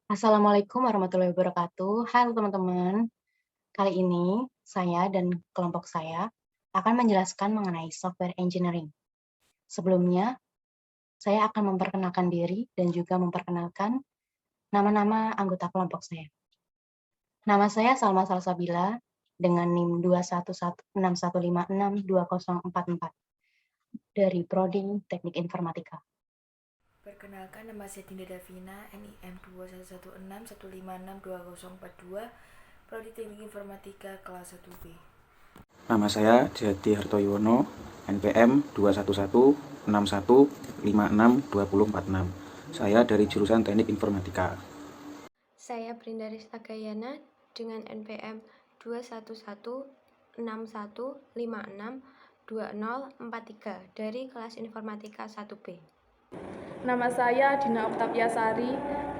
Assalamualaikum warahmatullahi wabarakatuh. Halo teman-teman, kali ini saya dan kelompok saya akan menjelaskan mengenai software engineering. Sebelumnya, saya akan memperkenalkan diri dan juga memperkenalkan nama-nama anggota kelompok saya. Nama saya Salma Salsabila dengan NIM 21161562044 dari Prodi Teknik Informatika. Perkenalkan, nama saya Dinda Davina, NIM 21161561562, Prodi Teknik Informatika kelas 1B. Nama saya Jati Hartoyono, NPM 2116161562046. Saya dari jurusan Teknik Informatika. Saya Brinda Rista Gayana dengan NPM 21161562043 dari kelas Informatika 1B. Nama saya Dina Oktaviasari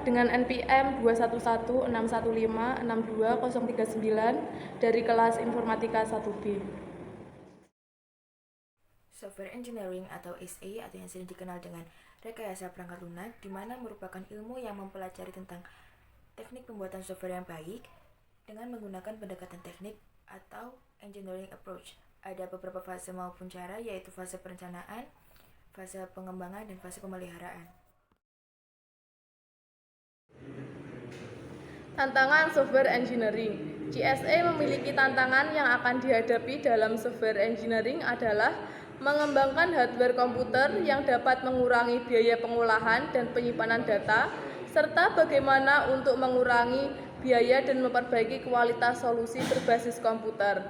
dengan NPM 21161562039 dari kelas Informatika 1B. Software Engineering atau SA atau yang sering dikenal dengan rekayasa perangkat lunak, di mana merupakan ilmu yang mempelajari tentang teknik pembuatan software yang baik dengan menggunakan pendekatan teknik atau engineering approach. Ada beberapa fase maupun cara, yaitu fase perencanaan, fase pengembangan, dan fase pemeliharaan. Tantangan software engineering. GSA memiliki tantangan yang akan dihadapi dalam software engineering adalah mengembangkan hardware komputer yang dapat mengurangi biaya pengolahan dan penyimpanan data, serta bagaimana untuk mengurangi biaya dan memperbaiki kualitas solusi berbasis komputer.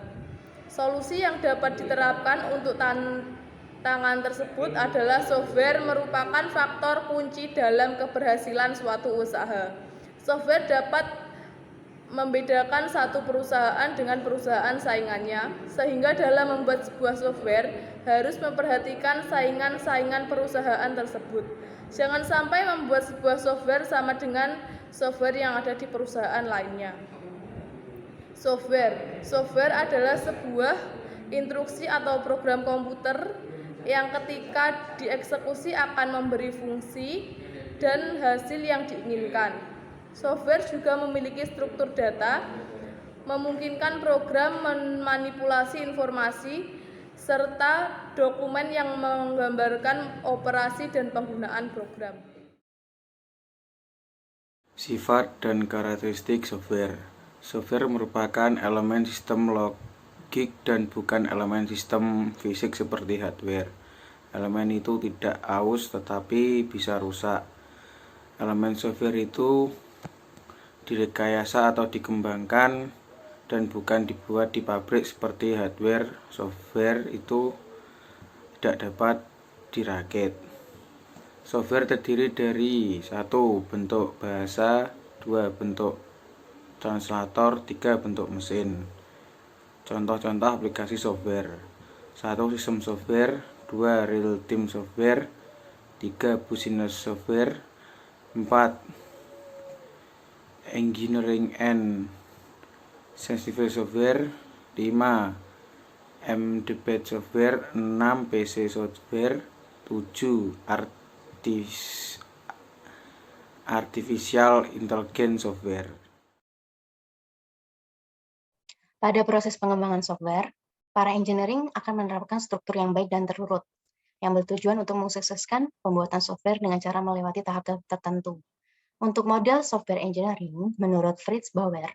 Solusi yang dapat diterapkan untuk tantangan tersebut adalah software merupakan faktor kunci dalam keberhasilan suatu usaha. Software dapat membedakan satu perusahaan dengan perusahaan saingannya, sehingga dalam membuat sebuah software harus memperhatikan saingan-saingan perusahaan tersebut. Jangan sampai membuat sebuah software sama dengan software yang ada di perusahaan lainnya. Software adalah sebuah instruksi atau program komputer yang ketika dieksekusi akan memberi fungsi dan hasil yang diinginkan. Software juga memiliki struktur data, memungkinkan program memanipulasi informasi, serta dokumen yang menggambarkan operasi dan penggunaan program. Sifat dan karakteristik software. Software merupakan elemen sistem logik dan bukan elemen sistem fisik seperti hardware. Elemen itu tidak aus tetapi bisa rusak. Elemen software itu direkayasa atau dikembangkan dan bukan dibuat di pabrik seperti hardware. Software itu tidak dapat dirakit. Software terdiri dari 1. Bentuk bahasa, 2. Bentuk translator, 3. Bentuk mesin. Contoh-contoh aplikasi software: 1. Sistem software, 2. real-time software, 3. business software, 4. engineering and scientific software, 5. embedded software, 6. PC software, 7. artificial intelligence software. Pada proses pengembangan software, para engineering akan menerapkan struktur yang baik dan terurut, yang bertujuan untuk mensukseskan pembuatan software dengan cara melewati tahap tertentu. Untuk model software engineering, menurut Fritz Bauer,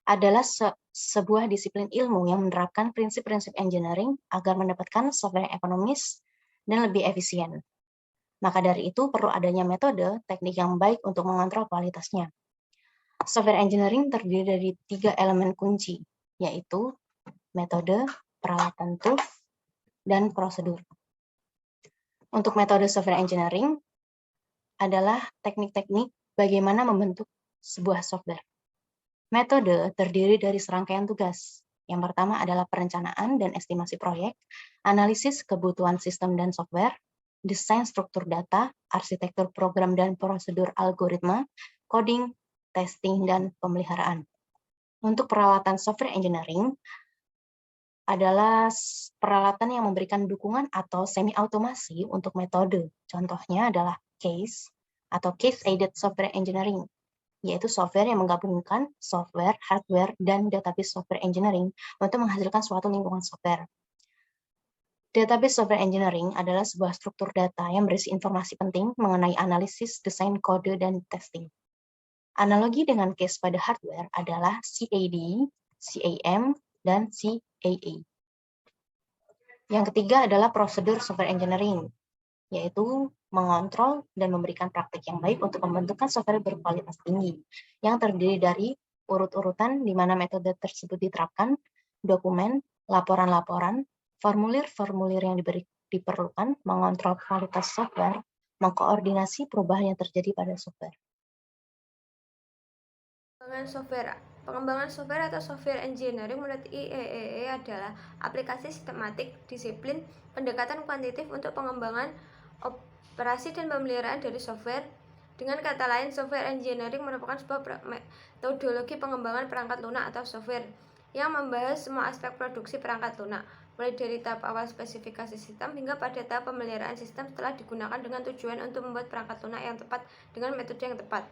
adalah sebuah disiplin ilmu yang menerapkan prinsip-prinsip engineering agar mendapatkan software yang ekonomis dan lebih efisien. Maka dari itu, perlu adanya metode teknik yang baik untuk mengontrol kualitasnya. Software engineering terdiri dari 3 elemen kunci, yaitu metode, peralatan tools, dan prosedur. Untuk metode software engineering adalah teknik-teknik bagaimana membentuk sebuah software. Metode terdiri dari serangkaian tugas. Yang pertama adalah perencanaan dan estimasi proyek, analisis kebutuhan sistem dan software, desain struktur data, arsitektur program dan prosedur algoritma, coding, testing, dan pemeliharaan. Untuk peralatan software engineering adalah peralatan yang memberikan dukungan atau semi-automasi untuk metode. Contohnya adalah case atau case-aided software engineering. yaitu software yang menggabungkan software, hardware, dan database software engineering untuk menghasilkan suatu lingkungan software. Database software engineering adalah sebuah struktur data yang berisi informasi penting mengenai analisis, desain, kode, dan testing. Analogi dengan case pada hardware adalah CAD, CAM, dan CAA. Yang ketiga adalah prosedur software engineering, yaitu mengontrol dan memberikan praktik yang baik untuk pembentukan software berkualitas tinggi, yang terdiri dari urut-urutan di mana metode tersebut diterapkan, dokumen, laporan-laporan, formulir-formulir yang diperlukan, mengontrol kualitas software, mengkoordinasi perubahan yang terjadi pada software. Pengembangan software atau software engineering menurut IEEE adalah aplikasi sistematik, disiplin, pendekatan kuantitatif untuk pengembangan operasi dan pemeliharaan dari software. Dengan kata lain, software engineering merupakan sebuah metodologi pengembangan perangkat lunak atau software yang membahas semua aspek produksi perangkat lunak, mulai dari tahap awal spesifikasi sistem hingga pada tahap pemeliharaan sistem setelah digunakan dengan tujuan untuk membuat perangkat lunak yang tepat dengan metode yang tepat.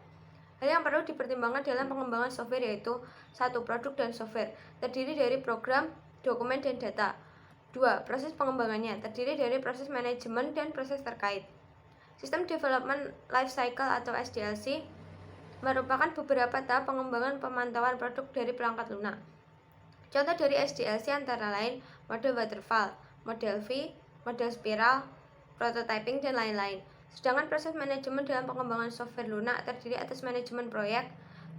Hal yang perlu dipertimbangkan dalam pengembangan software yaitu 1. Produk dan software, terdiri dari program, dokumen, dan data. 2. Proses pengembangannya, terdiri dari proses manajemen dan proses terkait. System Development Life Cycle atau SDLC merupakan beberapa tahap pengembangan pemantauan produk dari perangkat lunak. Contoh dari SDLC antara lain model waterfall, model V, model spiral, prototyping, dan lain-lain. Sedangkan proses manajemen dalam pengembangan software lunak terdiri atas manajemen proyek,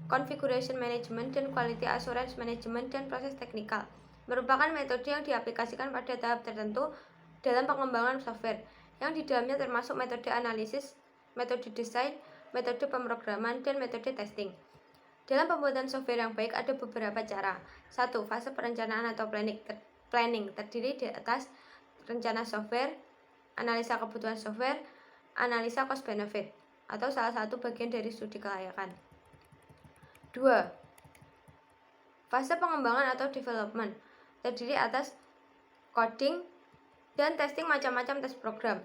configuration management, dan quality assurance management, dan proses teknikal. Merupakan metode yang diaplikasikan pada tahap tertentu dalam pengembangan software, yang di dalamnya termasuk metode analisis, metode desain, metode pemrograman, dan metode testing. Dalam pembuatan software yang baik ada beberapa cara. 1. Fase perencanaan atau planning terdiri di atas rencana software, analisa kebutuhan software, analisa cost benefit, atau salah satu bagian dari studi kelayakan. 2. Fase pengembangan atau development terdiri atas coding dan testing macam-macam tes program,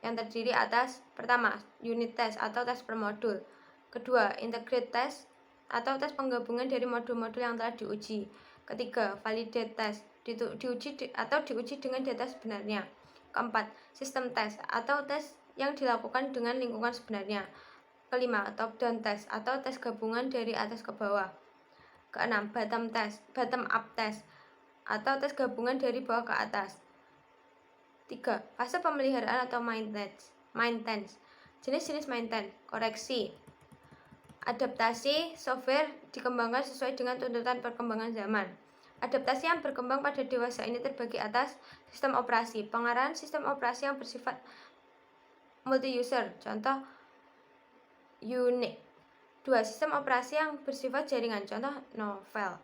yang terdiri atas pertama, unit test atau tes per modul. Kedua, integrate test atau tes penggabungan dari modul-modul yang telah diuji. Ketiga, validate test diuji dengan data sebenarnya. Keempat, system test atau tes yang dilakukan dengan lingkungan sebenarnya. Kelima, top down test atau tes gabungan dari atas ke bawah. Keenam, bottom up test atau tes gabungan dari bawah ke atas. 3. Fase pemeliharaan atau maintenance. Jenis-jenis maintenance, koreksi. Adaptasi software dikembangkan sesuai dengan tuntutan perkembangan zaman. Adaptasi yang berkembang pada dewasa ini terbagi atas sistem operasi, pengarahan sistem operasi yang bersifat multi-user, contoh Unix. 2. Sistem operasi yang bersifat jaringan, contoh Novell.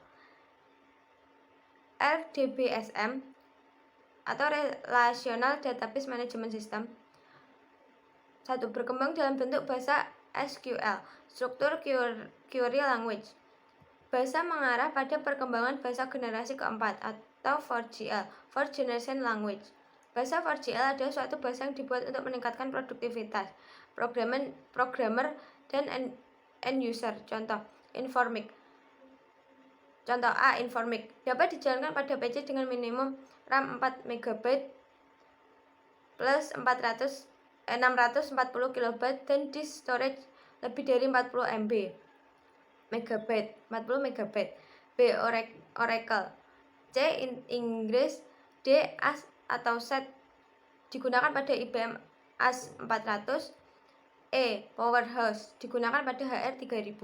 RDBSM atau Relational Database Management System. 1. Berkembang dalam bentuk bahasa SQL, Structured Query Language. Bahasa mengarah pada perkembangan bahasa generasi keempat atau 4GL, Fourth Generation Language. Bahasa 4GL adalah suatu bahasa yang dibuat untuk meningkatkan produktivitas programmer dan end user. Contoh, Informix. Contoh A, Informix dapat dijalankan pada PC dengan minimum RAM 4 MB plus 640 KB dan disk storage lebih dari 40 MB. B, Oracle. C, Inggris. D, AS atau SET digunakan pada IBM AS400. E, Powerhouse digunakan pada HR3000.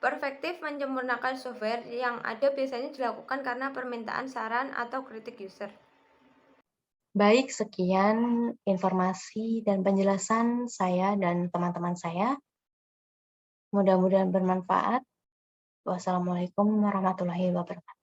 Perspektif menyempurnakan software yang ada biasanya dilakukan karena permintaan saran atau kritik user. Baik, sekian informasi dan penjelasan saya dan teman-teman saya. Mudah-mudahan bermanfaat. Wassalamualaikum warahmatullahi wabarakatuh.